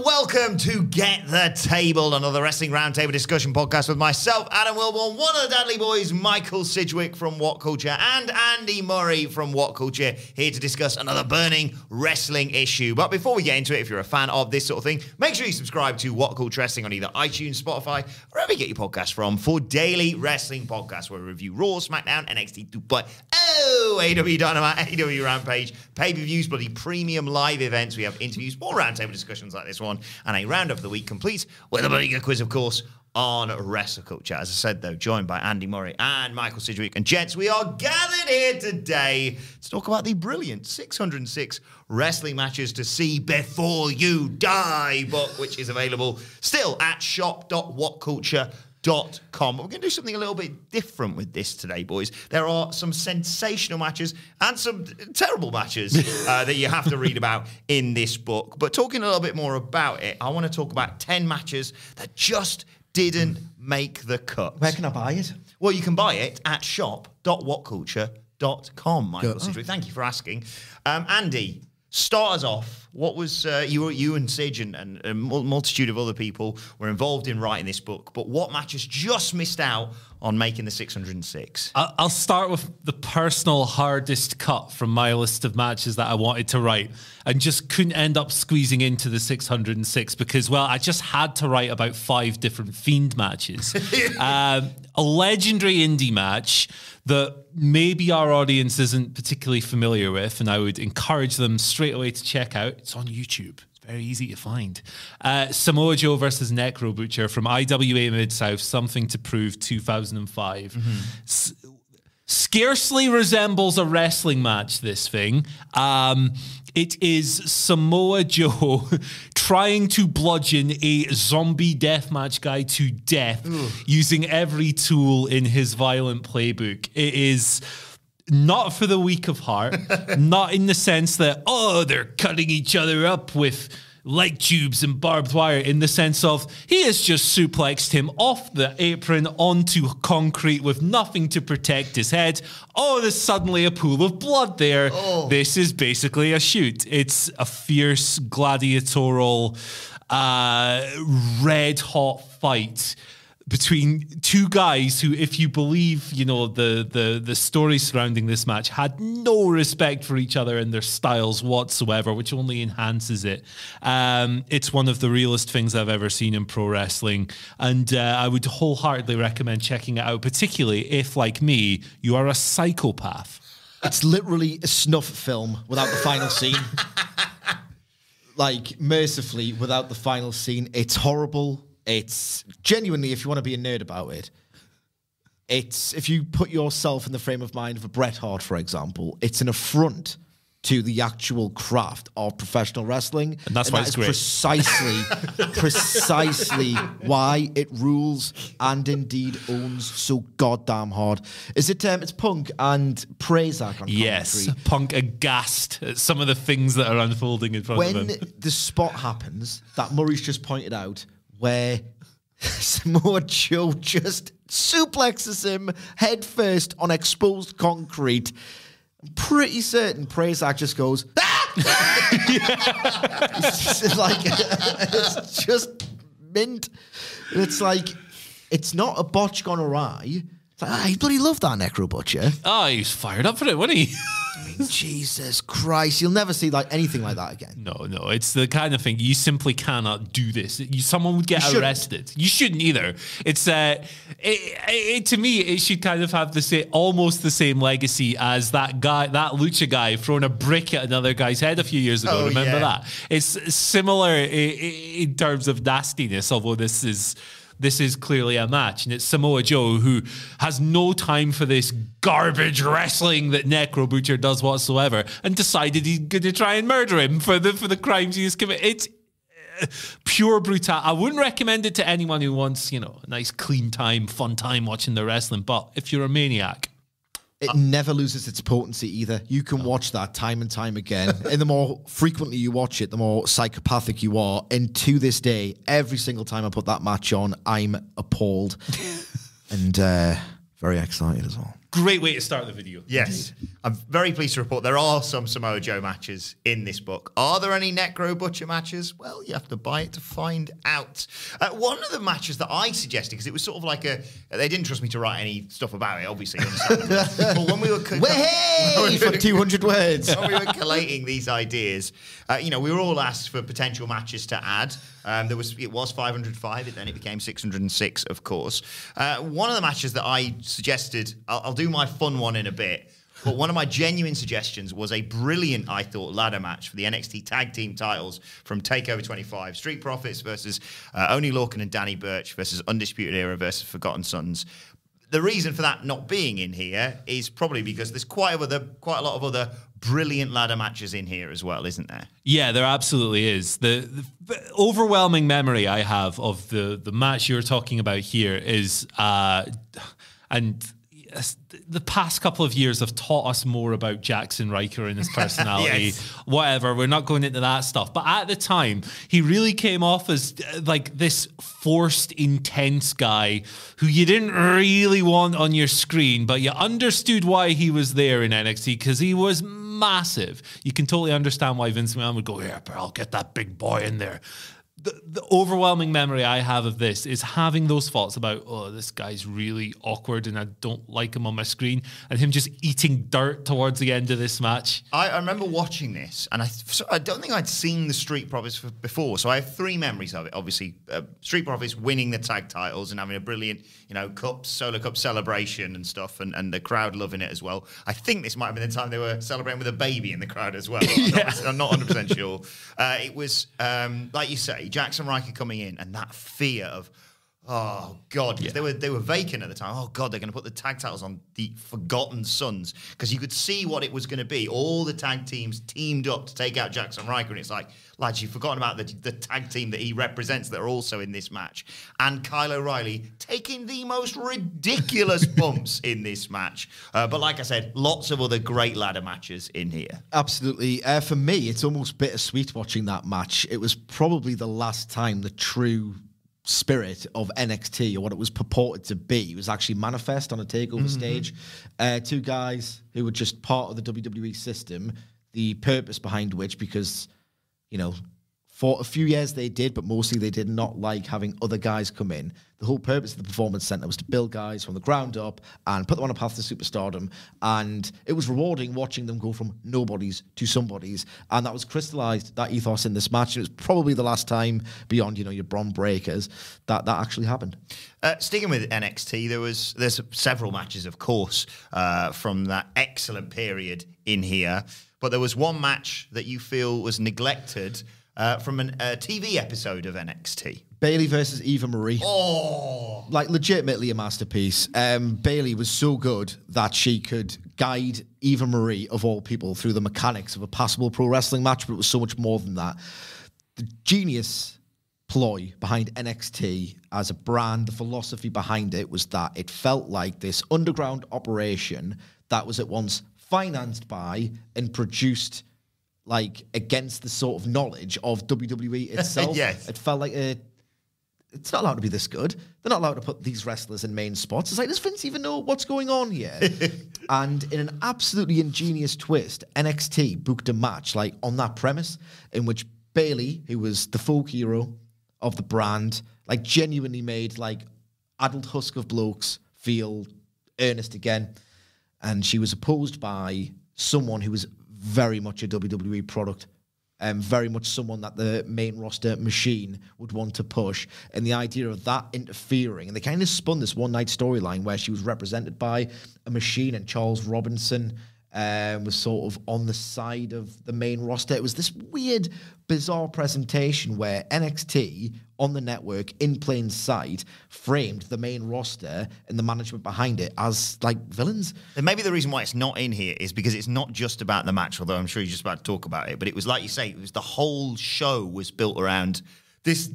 welcome to Get the Table, another wrestling roundtable discussion podcast with myself, Adam Wilborn, one of the Dudley boys, Michael Sidgwick from WhatCulture, and Andy Murray from WhatCulture, here to discuss another burning wrestling issue. But before we get into it, if you're a fan of this sort of thing, make sure you subscribe to WhatCulture Wrestling on either iTunes, Spotify, wherever you get your podcasts from, for daily wrestling podcasts where we review Raw, SmackDown, NXT 2.0, AEW Dynamite, AEW Rampage, pay-per-views, bloody premium live events. We have interviews, more roundtable discussions like this one, and a round of the week complete with a bloody good quiz, of course, on WrestleCulture. As I said, though, joined by Andy Murray and Michael Sidgwick. And gents, we are gathered here today to talk about the brilliant 606 wrestling matches to see before you die book, which is available still at shop.whatculture.com. But we're going to do something a little bit different with this today, boys. There are some sensational matches and some terrible matches that you have to read about in this book. But talking a little bit more about it, I want to talk about 10 matches that just didn't make the cut. Where can I buy it? Well, you can buy it at shop.whatculture.com, Michael Sidgwick. Thank you for asking. Andy, start us off. What was you and Sidge and a multitude of other people were involved in writing this book, but what matches just missed out on making the 606? I'll start with the personal hardest cut from my list of matches that I wanted to write and just couldn't end up squeezing into the 606 because, well, I just had to write about 5 different Fiend matches. A legendary indie match that maybe our audience isn't particularly familiar with, and I would encourage them straight away to check out. It's on YouTube. It's very easy to find. Samoa Joe versus Necro Butcher from IWA Mid-South, Something to Prove 2005. Scarcely resembles a wrestling match, this thing. It is Samoa Joe trying to bludgeon a zombie deathmatch guy to death using every tool in his violent playbook. It is not for the weak of heart, not in the sense that, oh, they're cutting each other up with light tubes and barbed wire, in the sense of he has just suplexed him off the apron onto concrete with nothing to protect his head. Oh, there's suddenly a pool of blood there. This is basically a shoot. It's a fierce gladiatorial red hot fight between two guys who, if you believe, you know, the story surrounding this match, had no respect for each other and their styles whatsoever, which only enhances it. It's one of the realest things I've ever seen in pro wrestling, and I would wholeheartedly recommend checking it out, particularly if, like me, you are a psychopath. It's literally a snuff film without the final scene. Like, mercifully, without the final scene. It's horrible. It's genuinely, if you want to be a nerd about it, it's, if you put yourself in the frame of mind of a Bret Hart, for example, it's an affront to the actual craft of professional wrestling. And that's why it's great. Precisely why it rules and indeed owns so goddamn hard. Is it, it's Punk and Prazak on commentary? Yes, Punk aghast at some of the things that are unfolding in front of him. When the spot happens that Murray's just pointed out, where Samoa Joe just suplexes him head first on exposed concrete, I'm pretty certain Prazak just goes, ah! It's like, it's just mint. It's like, it's not a botch gone awry. It's like, I bloody love that Necro Butcher. Oh, he was fired up for it, wasn't he? I mean, Jesus Christ, you'll never see like anything like that again. No, it's the kind of thing you simply cannot do this. Someone would get arrested. You shouldn't either. It's to me, it should kind of have almost the same legacy as that lucha guy throwing a brick at another guy's head a few years ago. Remember that? It's similar in terms of nastiness, although this is clearly a match, and it's Samoa Joe who has no time for this garbage wrestling that Necro Butcher does whatsoever, and decided he's going to try and murder him for the crimes he has committed. It's pure brutality. I wouldn't recommend it to anyone who wants, you know, a nice clean time, fun time watching the wrestling. But if you're a maniac, it never loses its potency either. You can watch that time and time again. And the more frequently you watch it, the more psychopathic you are. And to this day, every single time I put that match on, I'm appalled. And very excited as well. Great way to start the video. Yes. I'm very pleased to report there are some Samoa Joe matches in this book. Are there any Necro Butcher matches? Well, you have to buy it to find out. One of the matches that I suggested, because it was sort of like they didn't trust me to write any stuff about it, obviously. But when we were... for 200 words. When we were collating these ideas, we were all asked for potential matches to add. It was 505, then it became 606, of course. One of the matches that I suggested, I'll do my fun one in a bit, but one of my genuine suggestions was a brilliant, I thought, ladder match for the NXT Tag Team Titles from TakeOver 25. Street Profits versus Oney Lorcan and Danny Burch versus Undisputed Era versus Forgotten Sons. The reason for that not being in here is probably because there's quite a lot of other brilliant ladder matches in here as well, isn't there? Yeah, there absolutely is. The overwhelming memory I have of the match you're talking about here is, and the past couple of years have taught us more about Jackson Riker and his personality. Yes. Whatever, we're not going into that stuff. But at the time, he really came off as like this forced, intense guy who you didn't really want on your screen, but you understood why he was there in NXT because he was massive. You can totally understand why Vince McMahon would go, "Yeah, but I'll get that big boy in there." The overwhelming memory I have of this is having those thoughts about, oh, this guy's really awkward and I don't like him on my screen, and him just eating dirt towards the end of this match. I remember watching this, and I don't think I'd seen the Street Profits before, so I have three memories of it. Obviously, Street Profits winning the tag titles and having a brilliant, Solo Cup celebration and stuff, and the crowd loving it as well. I think this might have been the time they were celebrating with a baby in the crowd as well. I'm not 100% sure. It was, like you say, Jackson Riker coming in and that fear of, oh God, because they were vacant at the time. Oh God, they're going to put the tag titles on the Forgotten Sons, because you could see what it was going to be. All the tag teams teamed up to take out Jackson Riker, and it's like, lads, you've forgotten about the tag team that he represents that are also in this match. And Kyle O'Reilly taking the most ridiculous bumps in this match. But like I said, lots of other great ladder matches in here. Absolutely. For me, it's almost bittersweet watching that match. It was probably the last time the true spirit of NXT, or what it was purported to be, was actually manifest on a takeover stage. Two guys who were just part of the WWE system, the purpose behind which, because, for a few years they did, but mostly they did not like having other guys come in. The whole purpose of the Performance Center was to build guys from the ground up and put them on a path to superstardom. And it was rewarding watching them go from nobodies to somebodies. And that was crystallized, that ethos, in this match. It was probably the last time, beyond, your Bron Breakers, that actually happened. Sticking with NXT, there's several matches, of course, from that excellent period in here. But there was one match that you feel was neglected from a TV episode of NXT. Bayley versus Eva Marie. Oh! Like, legitimately a masterpiece. Bayley was so good that she could guide Eva Marie, of all people, through the mechanics of a passable pro wrestling match, but it was so much more than that. The genius ploy behind NXT as a brand, the philosophy behind it, was that it felt like this underground operation that was at once financed by and produced against the sort of knowledge of WWE itself. Yes. It felt like it's not allowed to be this good. They're not allowed to put these wrestlers in main spots. It's like, does Vince even know what's going on here? And in an absolutely ingenious twist, NXT booked a match on that premise, in which Bayley, who was the folk hero of the brand, genuinely made adult husk of blokes feel earnest again. And she was opposed by someone who was very much a WWE product, very much someone that the main roster machine would want to push. And the idea of that interfering, and they kind of spun this one-night storyline where she was represented by a machine, and Charles Robinson was sort of on the side of the main roster. It was this weird, bizarre presentation where NXT on the network, in plain sight, framed the main roster and the management behind it as villains. And maybe the reason why it's not in here is because it's not just about the match, although I'm sure you're just about to talk about it. But it was, like you say, it was the whole show was built around this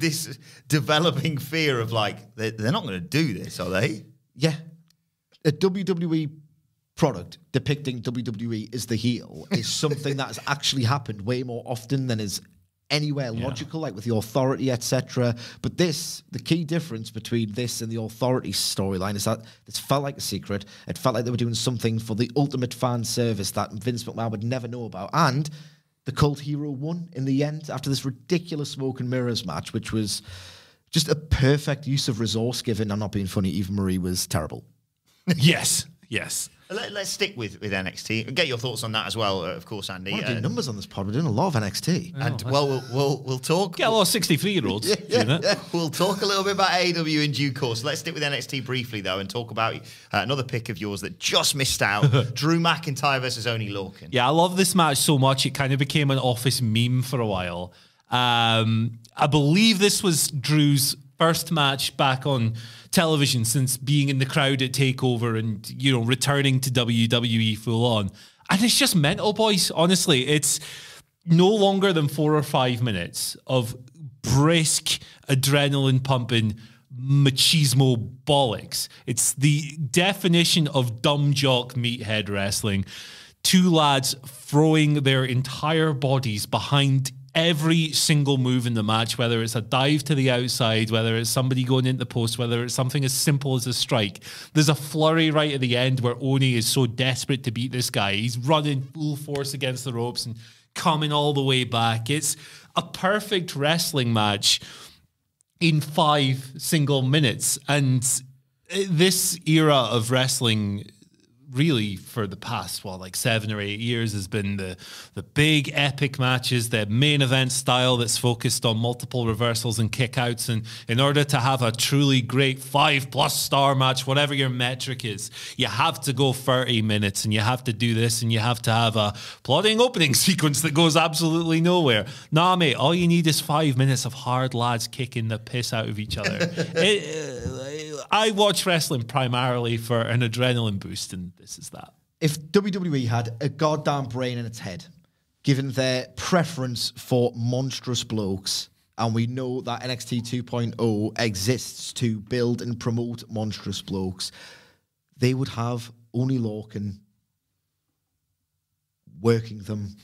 developing fear of they're not going to do this, are they? Yeah. A WWE product depicting WWE as the heel is something that has actually happened way more often than is anywhere logical, like with the Authority, etc. But the key difference between this and the Authority storyline is that this felt like a secret. It felt like they were doing something for the ultimate fan service that Vince McMahon would never know about. And the cult hero won in the end after this ridiculous smoke and mirrors match, which was just a perfect use of resource given. I'm not being funny. Eva Marie was terrible. Yes. Let's stick with NXT. Get your thoughts on that as well, of course, Andy. We're doing numbers on this pod. We're doing a lot of NXT. And we'll talk. Get a lot of 63-year-olds. We'll talk a little bit about AEW in due course. Let's stick with NXT briefly though, and talk about another pick of yours that just missed out: Drew McIntyre versus Oney Lorcan. Yeah, I love this match so much. It kind of became an office meme for a while. I believe this was Drew's first match back on television since being in the crowd at TakeOver and, you know, returning to WWE full on. And it's just mental, boys. Honestly, it's no longer than 4 or 5 minutes of brisk, adrenaline pumping, machismo bollocks. It's the definition of dumb jock meathead wrestling. 2 lads throwing their entire bodies behind every single move in the match, whether it's a dive to the outside, whether it's somebody going into the post, whether it's something as simple as a strike. There's a flurry right at the end where Oney is so desperate to beat this guy. He's running full force against the ropes and coming all the way back. It's a perfect wrestling match in 5 single minutes. And this era of wrestling, really for the past, 7 or 8 years, has been the big epic matches, the main event style that's focused on multiple reversals and kickouts. And in order to have a truly great 5+ star match, whatever your metric is, you have to go 30 minutes and you have to do this and you have to have a plodding opening sequence that goes absolutely nowhere. Nah, mate, all you need is 5 minutes of hard lads kicking the piss out of each other. I watch wrestling primarily for an adrenaline boost, and this is that. If WWE had a goddamn brain in its head, given their preference for monstrous blokes, and we know that NXT 2.0 exists to build and promote monstrous blokes, they would have Oney Lorcan working them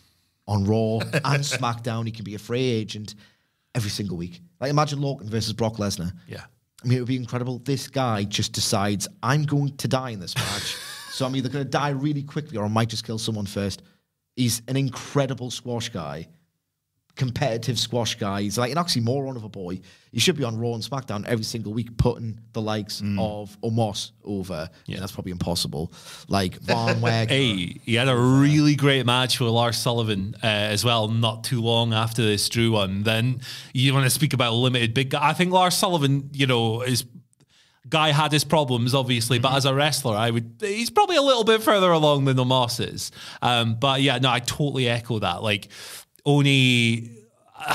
on Raw and SmackDown. He can be a free agent every single week. Like, imagine Lorcan versus Brock Lesnar. Yeah. I mean, it would be incredible. This guy just decides, I'm going to die in this match. So I'm either going to die really quickly or I might just kill someone first. He's an incredible squash guy, competitive squash guy. He's like an oxymoron of a boy. He should be on Raw and SmackDown every single week, putting the likes of Omos over. Yeah, that's probably impossible. Like Von Wagner. Hey, he had a really great match with Lars Sullivan as well, not too long after this Drew one. Then you want to speak about limited big guy. I think Lars Sullivan, guy had his problems, obviously, but as a wrestler, he's probably a little bit further along than Omos is. But yeah, no, I totally echo that. Like, Oney,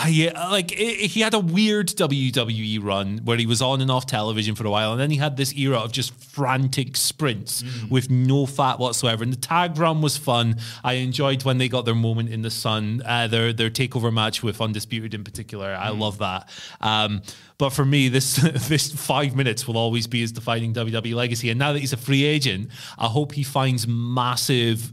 he had a weird WWE run where he was on and off television for a while, and then he had this era of just frantic sprints with no fat whatsoever. And the tag run was fun. I enjoyed when they got their moment in the sun, their takeover match with Undisputed in particular. I love that. But for me, this 5 minutes will always be his defining WWE legacy. And now that he's a free agent, I hope he finds massive,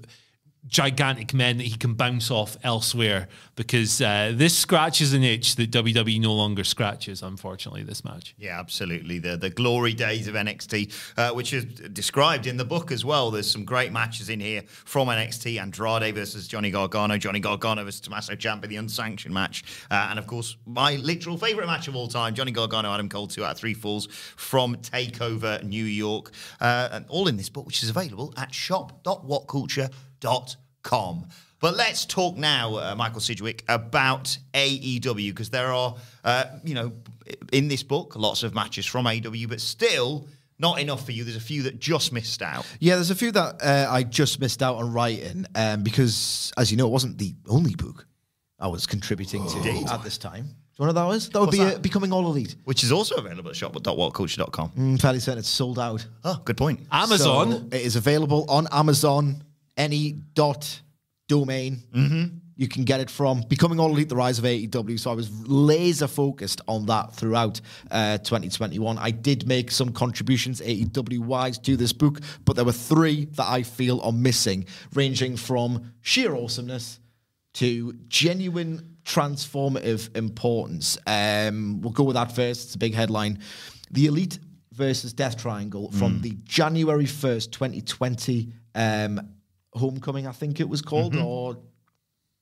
gigantic men that he can bounce off elsewhere, because this scratches an itch that WWE no longer scratches, unfortunately, this match. Yeah, absolutely. The glory days of NXT, which is described in the book as well. There's some great matches in here from NXT. Andrade versus Johnny Gargano, Johnny Gargano versus Tommaso Ciampa, the unsanctioned match. And of course, my literal favorite match of all time, Johnny Gargano, Adam Cole, 2 out of 3 falls from TakeOver New York. And all in this book, which is available at shop.whatculture.com. But let's talk now, Michael Sidgwick, about AEW, because there are, in this book, lots of matches from AEW, but still not enough for you. There's a few that just missed out. Yeah, there's a few that I just missed out on writing, because, as you know, it wasn't the only book I was contributing to at this time. Do you know what that was? That would be Becoming All Elite. Which is also available at shop.whatculture.com. Fairly certain it's sold out. Oh, good point. Amazon. So it is available on Amazon, any.domain. You can get it from. Becoming All Elite, The Rise of AEW. So I was laser focused on that throughout 2021. I did make some contributions AEW-wise to this book, but there were 3 that I feel are missing, ranging from sheer awesomeness to genuine transformative importance. We'll go with that first. It's a big headline. The Elite versus Death Triangle from the January 1st, 2020 Homecoming, I think it was called, or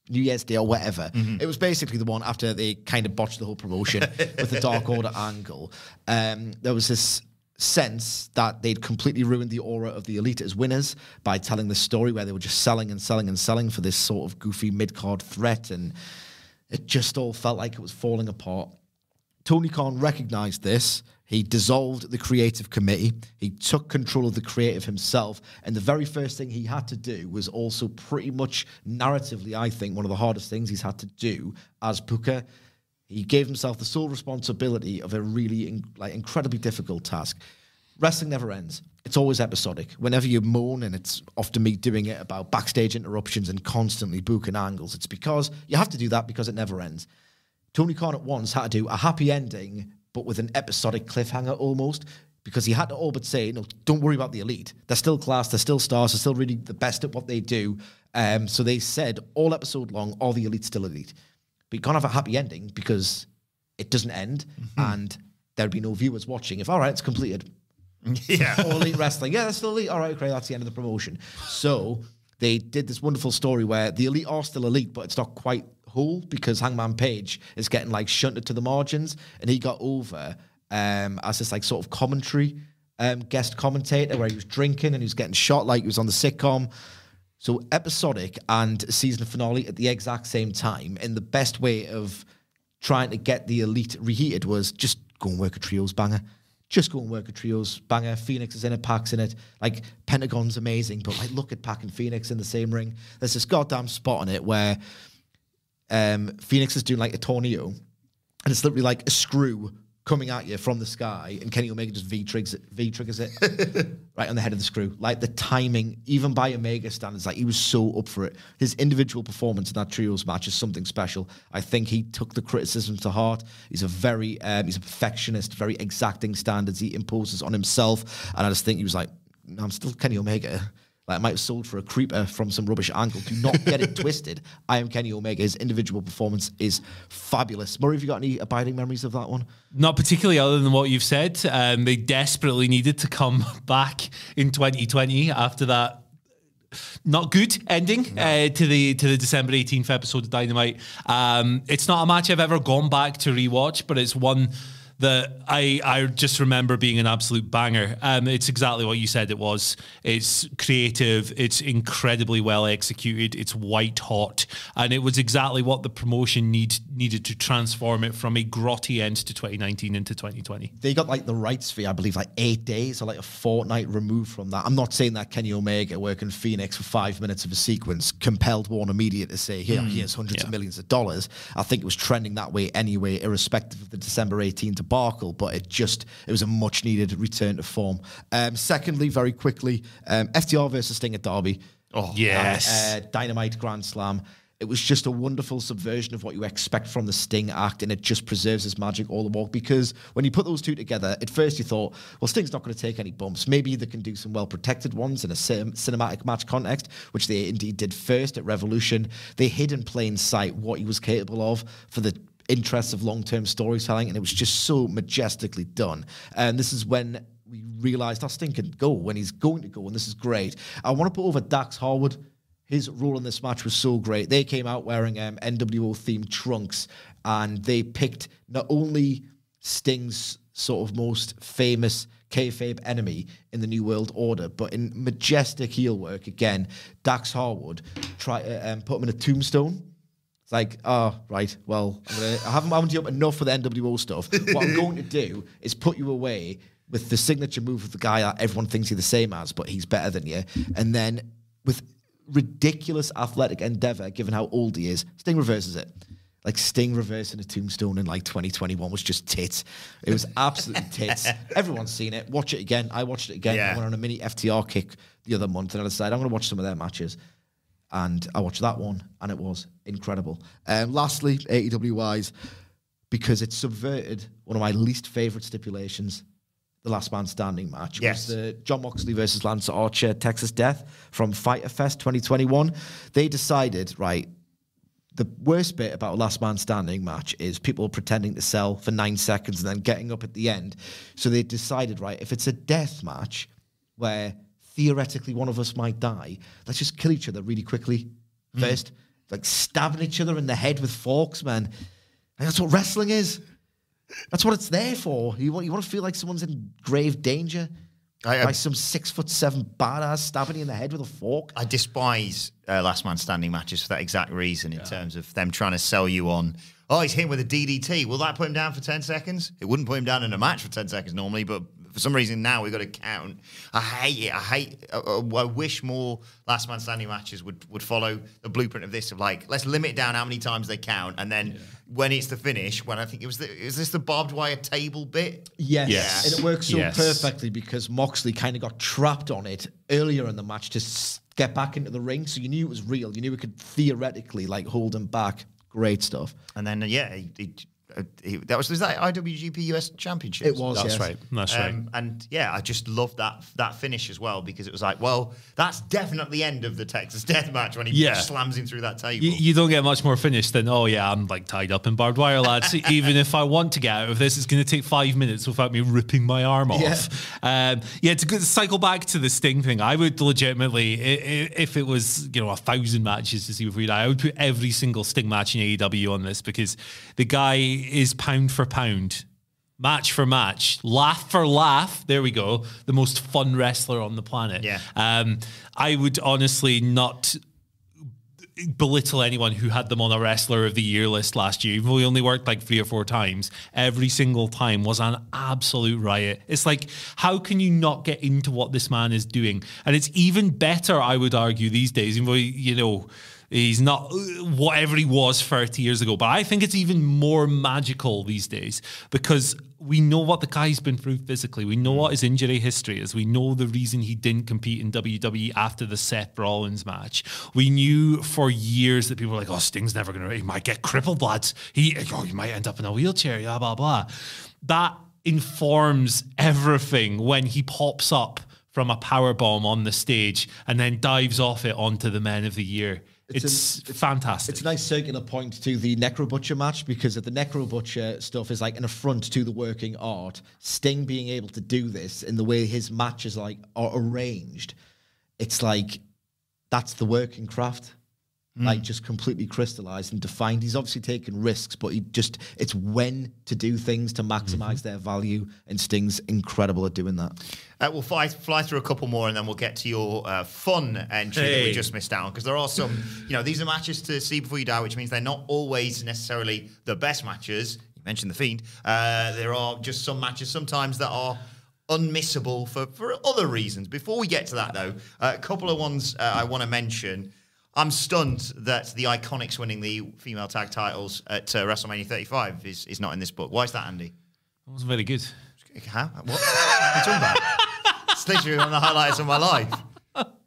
New Year's Day or whatever. It was basically the one after they kind of botched the whole promotion with the Dark Order angle. There was this sense that they'd completely ruined the aura of the Elite as winners by telling this story where they were just selling and selling and selling for this sort of goofy mid-card threat, and it just all felt like it was falling apart. Tony Khan recognized this. He dissolved the creative committee. He took control of the creative himself. And the very first thing he had to do was also pretty much narratively, I think, one of the hardest things he's had to do as Booker. He gave himself the sole responsibility of a really incredibly difficult task. Wrestling never ends. It's always episodic. Whenever you moan, and it's often me doing it about backstage interruptions and constantly booking angles, it's because you have to do that because it never ends. Tony Khan at once had to do a happy ending, but with an episodic cliffhanger almost, because he had to all but say, no, don't worry about the Elite. They're still class, they're still stars, they're still really the best at what they do. So they said all episode long, are the Elite still Elite? But you can't have a happy ending because it doesn't end, and there'd be no viewers watching if, all right, it's completed. Yeah. All Elite wrestling. Yeah, that's still Elite. All right, okay, that's the end of the promotion. So they did this wonderful story where the Elite are still Elite, but it's not quite whole because Hangman Page is getting like shunted to the margins, and he got over as this like sort of commentary guest commentator where he was drinking and he was getting shot like he was on the sitcom. So episodic and season finale at the exact same time, and the best way of trying to get the Elite reheated was just go and work a trios banger. Just go and work a trios banger. Phoenix is in it, Pac's in it. Like, Pentagon's amazing, but like, look at Pac and Phoenix in the same ring. There's this goddamn spot on it where Phoenix is doing like a tornado, and it's literally like a screw coming at you from the sky, and Kenny Omega just V-triggers it right on the head of the screw. Like, the timing, even by Omega standards, like, he was so up for it. His individual performance in that trios match is something special. I think he took the criticism to heart. He's a very, he's a perfectionist, very exacting standards he imposes on himself, and I just think he was like, no, I'm still Kenny Omega. Like, I might have sold for a creeper from some rubbish angle. Do not get it twisted. I am Kenny Omega. His individual performance is fabulous. Murray, have you got any abiding memories of that one? Not particularly, other than what you've said. They desperately needed to come back in 2020 after that not good ending to the December 18th episode of Dynamite. It's not a match I've ever gone back to rewatch, but it's one that I just remember being an absolute banger. It's exactly what you said it was. It's creative, it's incredibly well executed, it's white hot, and it was exactly what the promotion needed to transform it from a grotty end to 2019 into 2020. They got like the rights fee, I believe, like 8 days or like a fortnight removed from that. I'm not saying that Kenny Omega working Phoenix for 5 minutes of a sequence compelled Warner Media to say, here, here's hundreds of millions of dollars. I think it was trending that way anyway, irrespective of the December 18th debacle, but it was a much needed return to form. Secondly, very quickly, FTR versus Sting at Derby. Oh, yes. Dynamite Grand Slam. It was just a wonderful subversion of what you expect from the Sting act, and it just preserves his magic all the more, because when you put those two together, at first you thought, well, Sting's not going to take any bumps. Maybe they can do some well-protected ones in a cinematic match context, which they indeed did first at Revolution. They hid in plain sight what he was capable of for the interests of long-term storytelling, and it was just so majestically done. And this is when we realised how Sting can go when he's going to go, and this is great. I want to put over Dax Harwood. His role in this match was so great. They came out wearing NWO-themed trunks, and they picked not only Sting's sort of most famous kayfabe enemy in the New World Order, but in majestic heel work, again, Dax Harwood tried to put him in a tombstone. It's like, oh, right, well, I haven't wound you up enough for the NWO stuff. What I'm going to do is put you away with the signature move of the guy that everyone thinks you're the same as, but he's better than you. And then with ridiculous athletic endeavor, given how old he is, Sting reverses it. Like, Sting reversing a tombstone in like 2021 was just tits. It was absolutely tits. Everyone's seen it. Watch it again. I watched it again. I went on a mini FTR kick the other month, and I decided I'm going to watch some of their matches. And I watched that one, and it was incredible. Lastly, AEW-wise, because it subverted one of my least favourite stipulations, the last man standing match. Yes. Was the Jon Moxley versus Lance Archer Texas Death from Fyter Fest 2021. They decided, right, the worst bit about a last man standing match is people pretending to sell for 9 seconds and then getting up at the end. So they decided, right, if it's a death match where theoretically one of us might die, let's just kill each other really quickly first. Like stabbing each other in the head with forks, man. Like, that's what wrestling is. That's what it's there for. You want to feel like someone's in grave danger by some 6'7" badass stabbing you in the head with a fork. I despise last man standing matches for that exact reason, in terms of them trying to sell you on, oh, he's hit him with a DDT. Will that put him down for 10 seconds? It wouldn't put him down in a match for 10 seconds normally, but for some reason now we've got to count. I hate it. I wish more last man standing matches would follow the blueprint of this, of like, let's limit down how many times they count, and then when it's the finish, when I think is this the barbed wire table bit? Yes. And it works so perfectly because Moxley kind of got trapped on it earlier in the match to get back into the ring, so you knew it was real. You knew it could theoretically like hold him back. Great stuff. And then was that IWGP US Championship? It was. That's right. That's right. And yeah, I just loved that finish as well, because it was like, well, that's definitely the end of the Texas Death Match when he slams him through that table. You don't get much more finish than, oh yeah, I'm like tied up in barbed wire, lads. Even if I want to get out of this, it's going to take 5 minutes without me ripping my arm off. It's a good cycle back to the Sting thing. I would legitimately, if it was 1,000 matches to see if we die, I would put every single Sting match in AEW on this, because the guy is pound for pound, match for match, laugh for laugh, there we go, the most fun wrestler on the planet. I would honestly not belittle anyone who had them on a Wrestler of the Year list last year, even though we only worked like 3 or 4 times. Every single time was an absolute riot. It's like, how can you not get into what this man is doing? And it's even better, I would argue, these days, even though, he's not whatever he was 30 years ago. But I think it's even more magical these days, because we know what the guy's been through physically. We know what his injury history is. We know the reason he didn't compete in WWE after the Seth Rollins match. We knew for years that people were like, oh, Sting's never going to, he might get crippled, lads. He might end up in a wheelchair, blah, blah, blah. That informs everything when he pops up from a powerbomb on the stage and then dives off it onto the Men of the Year. It's fantastic. It's a nice circular point to the Necro Butcher match, because the Necro Butcher stuff is like an affront to the working art. Sting being able to do this in the way his matches are arranged, it's like that's the working craft. Like just completely crystallized and defined. He's obviously taken risks, but it's when to do things to maximize their value, and Sting's incredible at doing that. We'll fly through a couple more, and then we'll get to your fun entry that we just missed out on, because there are some, these are matches to see before you die, which means they're not always necessarily the best matches. You mentioned The Fiend. There are just some matches sometimes that are unmissable for other reasons. Before we get to that, though, a couple of ones I want to mention. I'm stunned that the Iconics winning the female tag titles at WrestleMania 35 is not in this book. Why is that, Andy? That wasn't very good. How? What? What are you talking about? It's literally one of the highlights of my life.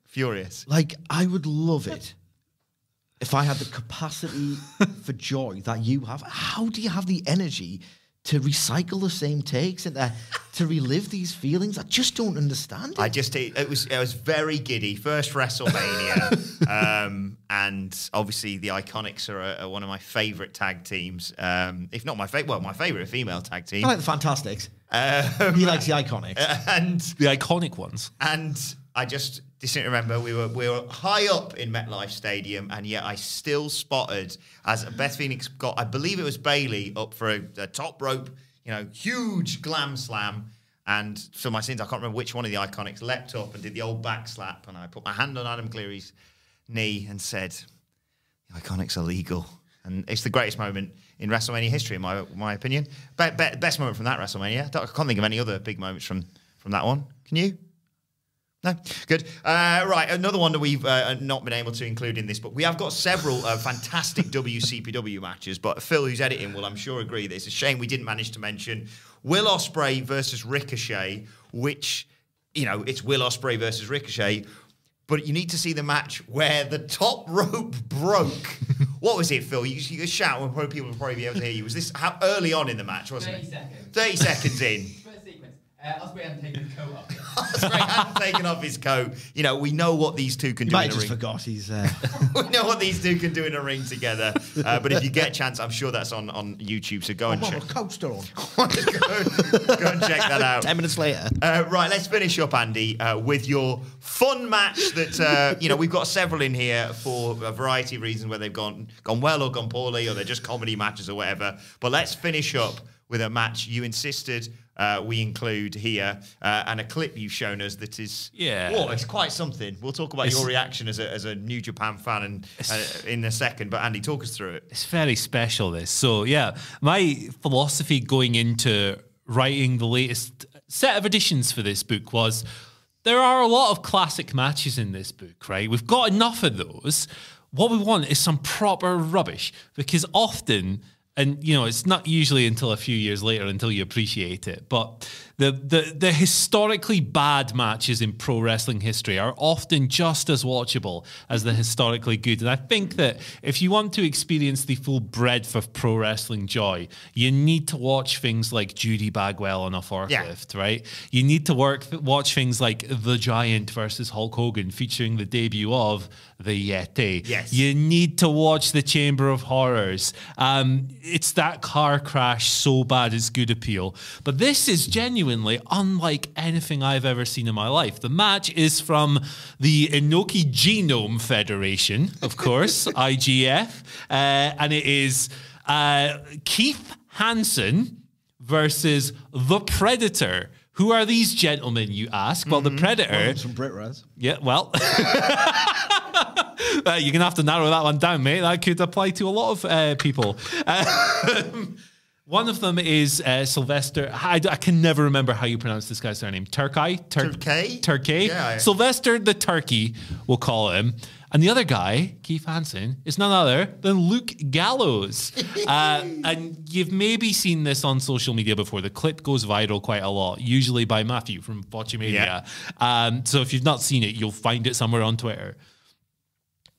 Furious. Like, I would love it if I had the capacity for joy that you have. How do you have the energy to recycle the same takes and to relive these feelings? I just don't understand it. It was very giddy. First WrestleMania, and obviously the Iconics are one of my favourite tag teams. If not my favourite female tag team. I like the Fantastics. He likes the Iconics and the iconic ones. And I just distinctly remember we were high up in MetLife Stadium, and yet I still spotted as Beth Phoenix got, I believe it was Bayley, up for a top rope, huge glam slam. And for my sins, I can't remember which one of the Iconics leapt up and did the old back slap. And I put my hand on Adam Cleary's knee and said, the Iconics are legal. And it's the greatest moment in WrestleMania history, in my opinion. Best moment from that WrestleMania. I can't think of any other big moments from that one. Can you? No? Good. Right, another one that we've not been able to include in this book. We have got several fantastic WCPW matches, but Phil, who's editing, will I'm sure agree that it's a shame we didn't manage to mention Will Ospreay versus Ricochet, which, it's Will Ospreay versus Ricochet, but you need to see the match where the top rope broke. What was it, Phil? You could shout, and people will probably be able to hear you. Was this how early on in the match, wasn't it? 30 seconds. 30 seconds in. First sequence. Ospreay hadn't taken his coat off. Ospreay hadn't taken off his coat. You know, we know what these two can do in a ring. Forgot he's. We know what these two can do in a ring together. But if you get a chance, I'm sure that's on YouTube. So go and check. Coaster on. go and check that out. 10 minutes later. Right, let's finish up, Andy, with your fun match that we've got several in here for a variety of reasons, where they've gone well or gone poorly, or they're just comedy matches or whatever. But let's finish up with a match you insisted we include here, and a clip you've shown us that is, it's quite something. We'll talk about your reaction as a New Japan fan and in a second, but Andy, talk us through it. It's very special, this. So, my philosophy going into writing the latest set of editions for this book was there are a lot of classic matches in this book, right? We've got enough of those. What we want is some proper rubbish, because often... And, it's not usually until a few years later until you appreciate it. But the historically bad matches in pro wrestling history are often just as watchable as the historically good. And I think that if you want to experience the full breadth of pro wrestling joy, you need to watch things like Judy Bagwell on a forklift, right? You need to watch things like The Giant versus Hulk Hogan, featuring the debut of the Yeti. Yes. You need to watch The Chamber of Horrors. It's that car crash so bad it's good appeal. But this is genuinely unlike anything I've ever seen in my life. The match is from the Inoki Genome Federation, of course, IGF. And it is Keith Hansen versus The Predator. Who are these gentlemen, you ask? Well, The Predator... From Brit Res. Yeah, well... you're going to have to narrow that one down, mate. That could apply to a lot of people. One of them is Sylvester. I can never remember how you pronounce this guy's surname. Turkey? Yeah. Sylvester the Turkey, we'll call him. And the other guy, Keith Hansen, is none other than Luke Gallows. And you've maybe seen this on social media before. The clip goes viral quite a lot, usually by Matthew from Botchamania. Yeah. So if you've not seen it, you'll find it somewhere on Twitter.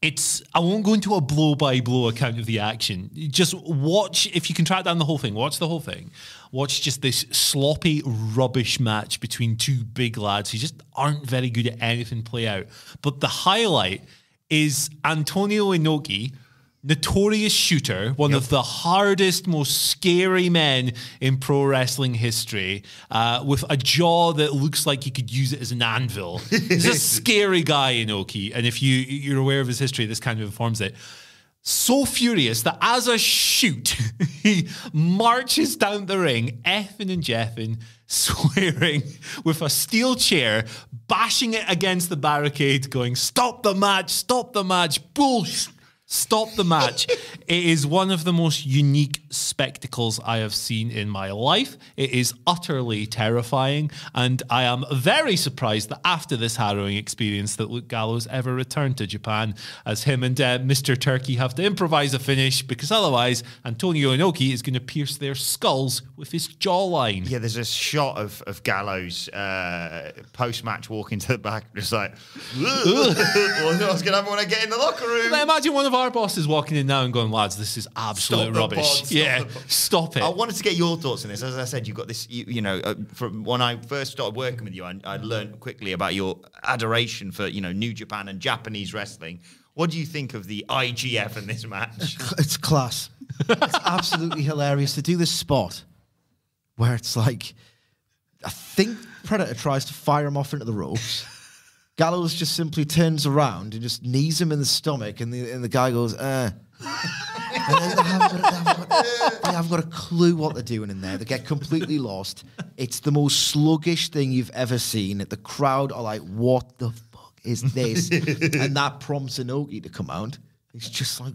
I won't go into a blow-by-blow account of the action. Just watch, if you can track down the whole thing, watch the whole thing. Watch just this sloppy rubbish match between two big lads who just aren't very good at anything play out. But the highlight is Antonio Inoki, notorious shooter, one of the hardest, most scary men in pro wrestling history, with a jaw that looks like you could use it as an anvil. He's a scary guy, Inoki, and if you're aware of his history, this kind of informs it. So furious that as a shoot, he marches down the ring, effing and jeffing, swearing, with a steel chair, bashing it against the barricade, going, "Stop the match, bullshit. Stop the match." It is one of the most unique spectacles I have seen in my life. It is utterly terrifying, and I am very surprised that after this harrowing experience that Luke Gallows ever returned to Japan, as him and Mr. Turkey have to improvise a finish, because otherwise Antonio Inoki is going to pierce their skulls with his jawline. Yeah, there's a shot of Gallows post-match walking to the back, just like, well, what's going to happen when I get in the locker room? Imagine one of our bosses walking in now and going, "Lads, this is absolute rubbish." Stop it. I wanted to get your thoughts on this. As I said, you've got this, from when I first started working with you, I learned quickly about your adoration for, New Japan and Japanese wrestling. What do you think of the IGF in this match? It's class. It's absolutely hilarious to do this spot where it's like, I think Predator tries to fire him off into the ropes. Gallows just simply turns around and just knees him in the stomach, and the guy goes, I haven't got a clue what they're doing in there. They get completely lost. It's the most sluggish thing you've ever seen. The crowd are like, "What the fuck is this?" And that prompts Inoki to come out. He's just like,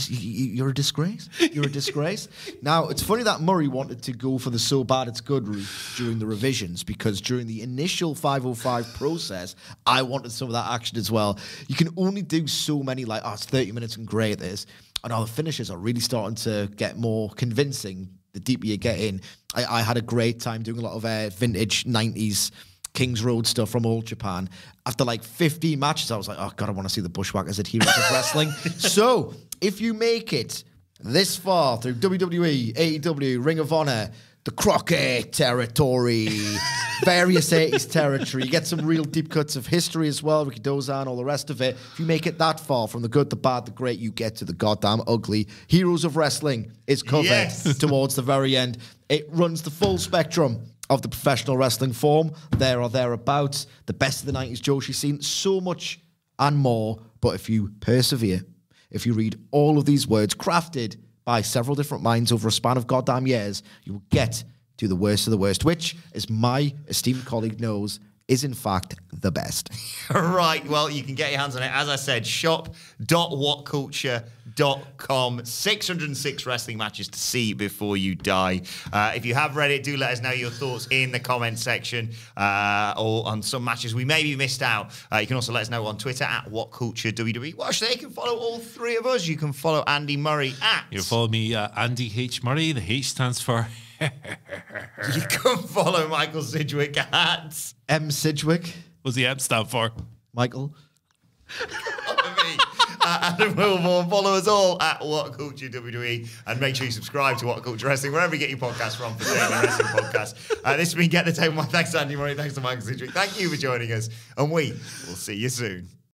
"You're a disgrace. You're a disgrace." Now, it's funny that Murray wanted to go for the so bad it's good route during the revisions, because during the initial 505 process, I wanted some of that action as well. You can only do so many, like, it's 30 minutes and great at this. And all the finishes are really starting to get more convincing the deeper you get in. I had a great time doing a lot of vintage 90s Kings Road stuff from old Japan. After like 15 matches, I was like, "Oh God, I want to see the Bushwhackers adherence of wrestling." So if you make it this far through WWE, AEW, Ring of Honor, the Crockett territory, various 80s territory. You get some real deep cuts of history as well, Ricky Dozan, all the rest of it. If you make it that far from the good, the bad, the great, you get to the goddamn ugly. Heroes of Wrestling is covered towards the very end. It runs the full spectrum of the professional wrestling form, there or thereabouts. The best of the 90s Joshi scene, so much and more. But if you persevere, if you read all of these words crafted by several different minds over a span of goddamn years, you will get to the worst of the worst, which, as my esteemed colleague knows, is in fact the best. Right, well, you can get your hands on it. As I said, shop.whatculture.com. 606 wrestling matches to see before you die. If you have read it, do let us know your thoughts in the comment section or on some matches we maybe missed out. You can also let us know on Twitter at WhatCultureWWE. Well, actually, you can follow all three of us. You can follow Andy Murray at... You can follow me, Andy H. Murray. The H stands for... You can follow Michael Sidgwick at... M. Sidgwick. What's the M stand for? Michael. Adam Wilborn. Follow us all at WhatCultureWWE and make sure you subscribe to What Culture Wrestling wherever you get your podcasts from for daily wrestling podcasts. This has been Get the Table. My thanks to Andy Murray. Thanks to Michael Sidgwick. Thank you for joining us, and we will see you soon.